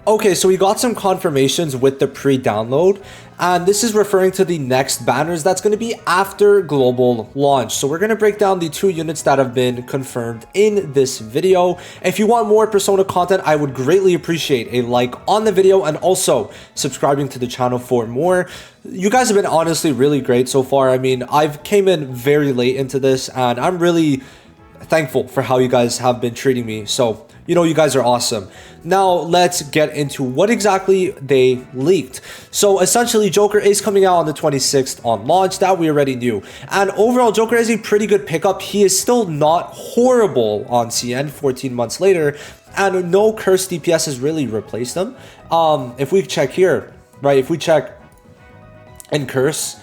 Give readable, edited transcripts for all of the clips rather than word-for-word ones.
Okay, so we got some confirmations with the pre-download, and this is referring to the next banners that's going to be after global launch. So we're going to break down the 2 units that have been confirmed in this video. If you want more Persona content, I would greatly appreciate a like on the video and also subscribing to the channel for more. You guys have been honestly really great so far. I mean, I've came in very late into this, and I'm really thankful for how you guys have been treating me. So you guys are awesome. Now let's get into what exactly they leaked. So essentially, Joker is coming out on the 26th on launch. That we already knew. And overall, Joker is a pretty good pickup. He is still not horrible on CN 14 months later. And no cursed DPS has really replaced him. If we check here, right? If we check in curse,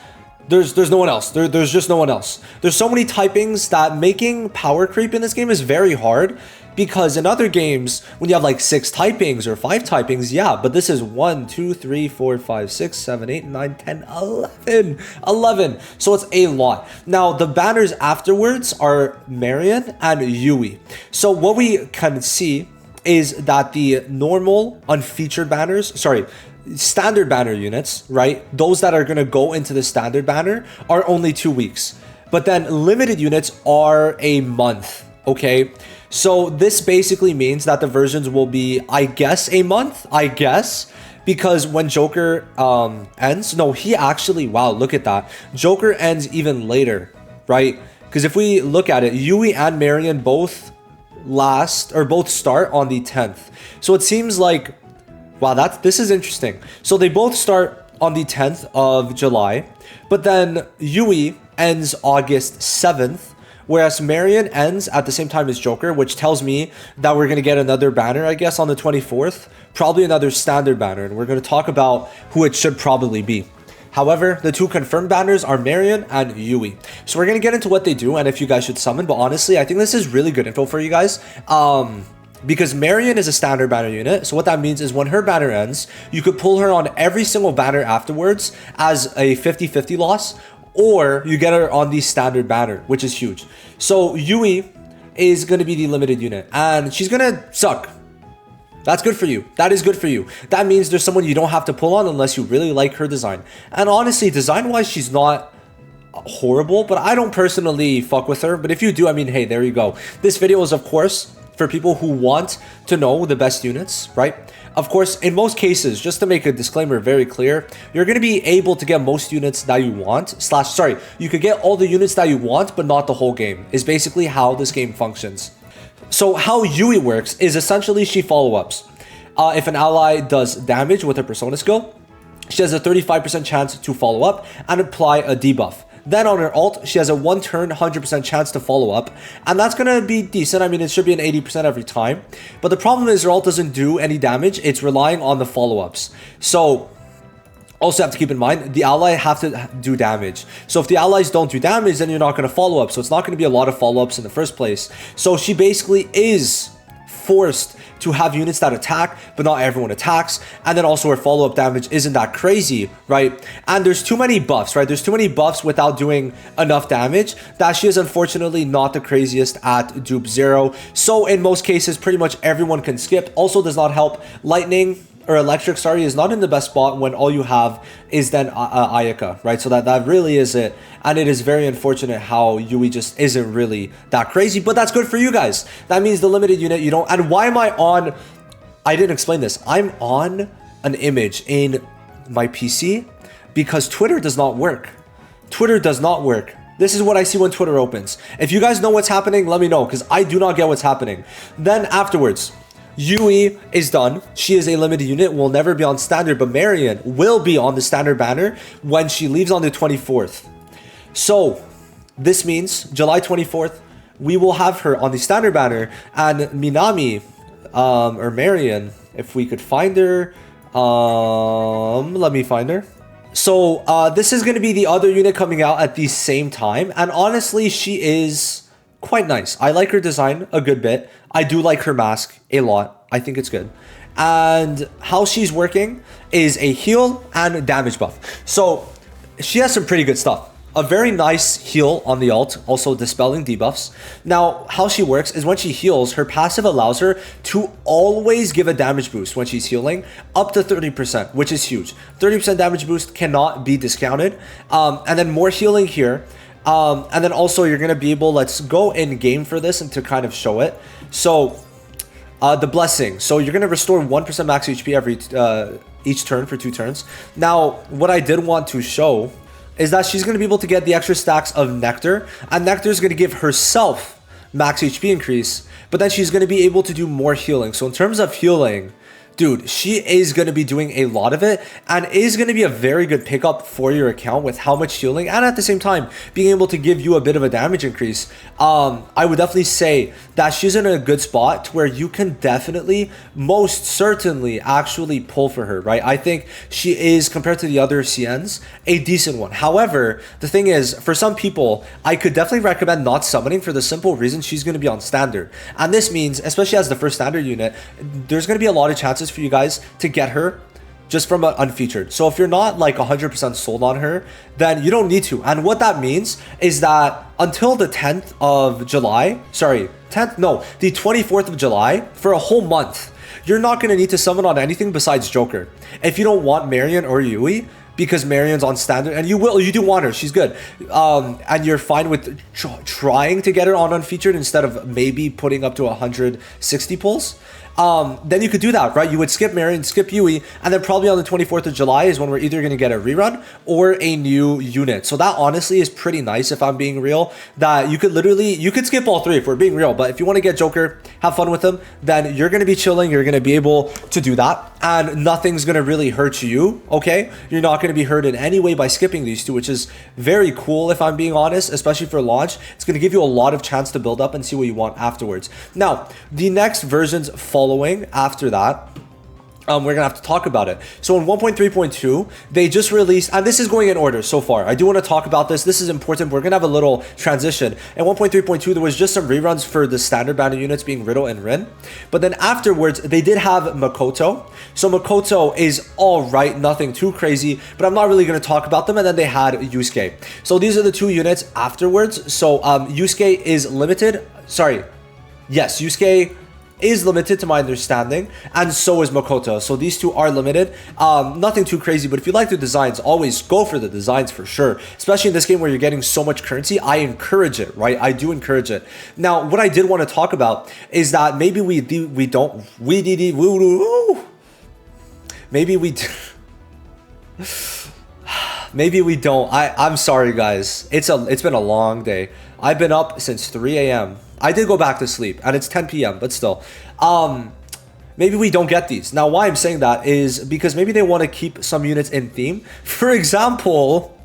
there's no one else. There's just no one else. There's so many typings that making power creep in this game is very hard. Because in other games, when you have like 6 typings or 5 typings, yeah, but this is 1, 2, 3, 4, 5, 6, 7, 8, 9, 10, 11. So it's a lot. Now, the banners afterwards are Marian and Yui. So what we can see is that the normal unfeatured banners, standard banner units, right? Those that are going to go into the standard banner are only 2 weeks. But then limited units are a month, okay? So this basically means that the versions will be, I guess, a month, because when Joker ends, no, he actually, wow, look at that. Joker ends even later, right? Because if we look at it, Yui and Marian both start on the 10th. So it seems like, wow, this is interesting. So they both start on the 10th of July, but then Yui ends August 7th. Whereas Marian ends at the same time as Joker, which tells me that we're going to get another banner, I guess, on the 24th. Probably another standard banner, and we're going to talk about who it should probably be. However, the 2 confirmed banners are Marian and Yui. So we're going to get into what they do and if you guys should summon. But honestly, I think this is really good info for you guys. Because Marian is a standard banner unit. So what that means is when her banner ends, you could pull her on every single banner afterwards as a 50-50 loss. Or you get her on the standard banner, which is huge. So Yui is going to be the limited unit, and she's going to suck. That's good for you. That is good for you. That means there's someone you don't have to pull on unless you really like her design. And honestly, design-wise, she's not horrible, but I don't personally fuck with her. But if you do, I mean, hey, there you go. This video is, of course, for people who want to know the best units, right? Of course, in most cases, just to make a disclaimer very clear, you're going to be able to get most units that you want, you could get all the units that you want, but not the whole game, is basically how this game functions. So how Yui works is essentially she follow-ups. If an ally does damage with her Persona skill, she has a 35% chance to follow up and apply a debuff. Then on her ult, she has a 1 turn 100% chance to follow up, and that's gonna be decent. I mean, it should be an 80% every time, but the problem is her ult doesn't do any damage. It's relying on the follow-ups. So also have to keep in mind, the ally have to do damage. So if the allies don't do damage, then you're not gonna follow up. So it's not gonna be a lot of follow-ups in the first place. So she basically is forced to have units that attack, but not everyone attacks. And then also her follow-up damage isn't that crazy, right? And there's too many buffs, right? There's too many buffs without doing enough damage that she is unfortunately not the craziest at dupe 0. So in most cases, pretty much everyone can skip. Also does not help. Lightning or electric, is not in the best spot when all you have is then Ayaka, right? So that really is it. And it is very unfortunate how Yui just isn't really that crazy, but that's good for you guys. That means the limited unit, you don't. And why am I on? I didn't explain this. I'm on an image in my PC because Twitter does not work. Twitter does not work. This is what I see when Twitter opens. If you guys know what's happening, let me know, because I do not get what's happening. Then afterwards, Yui is done. She is a limited unit, will never be on standard, but Marian will be on the standard banner when she leaves on the 24th. So this means July 24th, we will have her on the standard banner, and Minami, or Marian, if we could find her, let me find her. So this is going to be the other unit coming out at the same time, and honestly, she is quite nice. I like her design a good bit. I do like her mask a lot. I think it's good. And how she's working is a heal and damage buff. So she has some pretty good stuff. a very nice heal on the ult, also dispelling debuffs. Now, how she works is when she heals, her passive allows her to always give a damage boost when she's healing, up to 30%, which is huge. 30% damage boost cannot be discounted. And then more healing here. And then also you're going to be able, let's go in game for this and to kind of show it. So the blessing. So you're going to restore 1% max HP every each turn for 2 turns. Now, what I did want to show is that she's going to be able to get the extra stacks of Nectar, and Nectar is going to give herself max HP increase, but then she's going to be able to do more healing. So in terms of healing, dude, she is going to be doing a lot of it and is going to be a very good pickup for your account with how much healing and at the same time being able to give you a bit of a damage increase. I would definitely say that she's in a good spot to where you can definitely, most certainly actually pull for her, right? I think she is, compared to the other CNs, a decent one. However, the thing is, for some people, I could definitely recommend not summoning for the simple reason she's going to be on standard. And this means, especially as the first standard unit, there's going to be a lot of chances for you guys to get her just from an unfeatured. So if you're not like 100% sold on her, then you don't need to. And what that means is that until the 10th of July, the 24th of July, for a whole month, you're not going to need to summon on anything besides Joker. If you don't want Marian or Yui, because Marian's on standard, and you do want her, she's good, and you're fine with trying to get her on unfeatured instead of maybe putting up to 160 pulls, then you could do that, right? You would skip Marian, skip Yui, and then probably on the 24th of July is when we're either going to get a rerun or a new unit. So that honestly is pretty nice, if I'm being real, that you could skip all 3 if we're being real, but if you want to get Joker, have fun with him, then you're going to be chilling, you're going to be able to do that, and nothing's going to really hurt you, okay? You're not going to be hurt in any way by skipping these 2, which is very cool, if I'm being honest, especially for launch. It's going to give you a lot of chance to build up and see what you want afterwards. Now, the next versions following after that, we're gonna have to talk about it. So in 1.3.2, they just released, and this is going in order so far. I do want to talk about this. This is important. We're gonna have a little transition. In 1.3.2, there was just some reruns for the standard banner units being Riddle and Rin, but then afterwards they did have Makoto. So Makoto is all right, nothing too crazy, but I'm not really gonna talk about them. And then they had Yusuke. So these are the 2 units afterwards. So Yusuke is limited. Yes, Yusuke is limited to my understanding, and so is Makoto. So these 2 are limited. Nothing too crazy, but if you like the designs, always go for the designs for sure. Especially in this game where you're getting so much currency, I encourage it, right? I do encourage it. Now, what I did want to talk about is that maybe maybe we don't. I'm sorry, guys. It's been a long day. I've been up since 3 a.m. I did go back to sleep, and it's 10 p.m., but still. Maybe we don't get these. Now, why I'm saying that is because maybe they want to keep some units in theme. For example,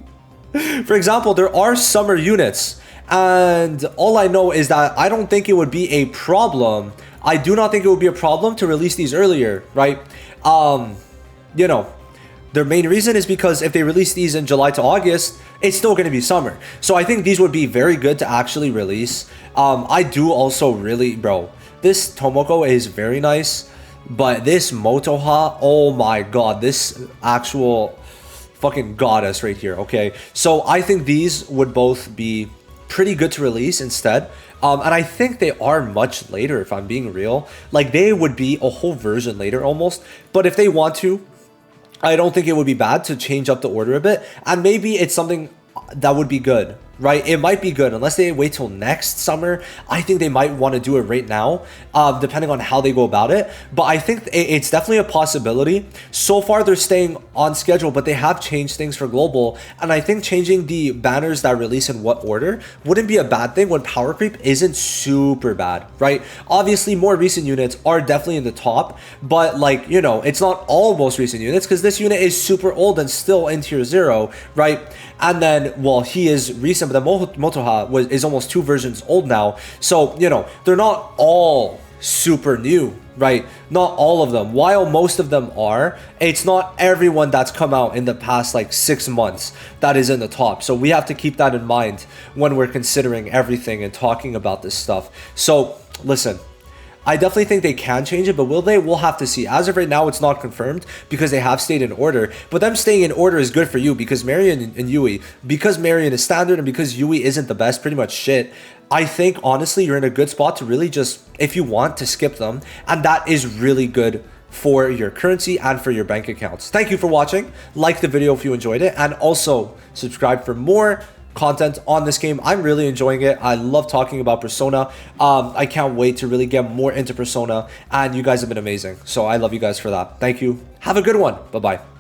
there are summer units, and all I know is that I don't think it would be a problem. I do not think it would be a problem to release these earlier, right? You know, their main reason is because if they release these in July to August, it's still going to be summer. So I think these would be very good to actually release. I do also really, bro, this Tomoko is very nice, but this Motoha, oh my god, this actual fucking goddess right here, okay? So I think these would both be pretty good to release instead. And I think they are much later, if I'm being real. Like, they would be a whole version later almost. But if they want to, I don't think it would be bad to change up the order a bit, and maybe it's something that would be good, right? It might be good unless they wait till next summer. I think they might want to do it right now, depending on how they go about it. But I think it's definitely a possibility. So far, they're staying on schedule, but they have changed things for global. And I think changing the banners that release in what order wouldn't be a bad thing when power creep isn't super bad, right? Obviously, more recent units are definitely in the top, but like, you know, it's not all most recent units because this unit is super old and still in tier 0, right? And then, well, he is recent, but the Motoha is almost 2 versions old now. So, you know, they're not all super new, right? Not all of them. While most of them are, it's not everyone that's come out in the past like 6 months that is in the top. So we have to keep that in mind when we're considering everything and talking about this stuff. So listen, I definitely think they can change it, but will they? We'll have to see. As of right now, it's not confirmed because they have stayed in order. But them staying in order is good for you because Marian and Yui, because Marian is standard and because Yui isn't the best, pretty much shit. I think honestly you're in a good spot to really just, if you want, to skip them, and that is really good for your currency and for your bank accounts. Thank you for watching. Like the video if you enjoyed it, and also subscribe for more content on this game. I'm really enjoying it. I love talking about Persona. I can't wait to really get more into Persona, and you guys have been amazing. So I love you guys for that. Thank you. Have a good one. Bye-bye.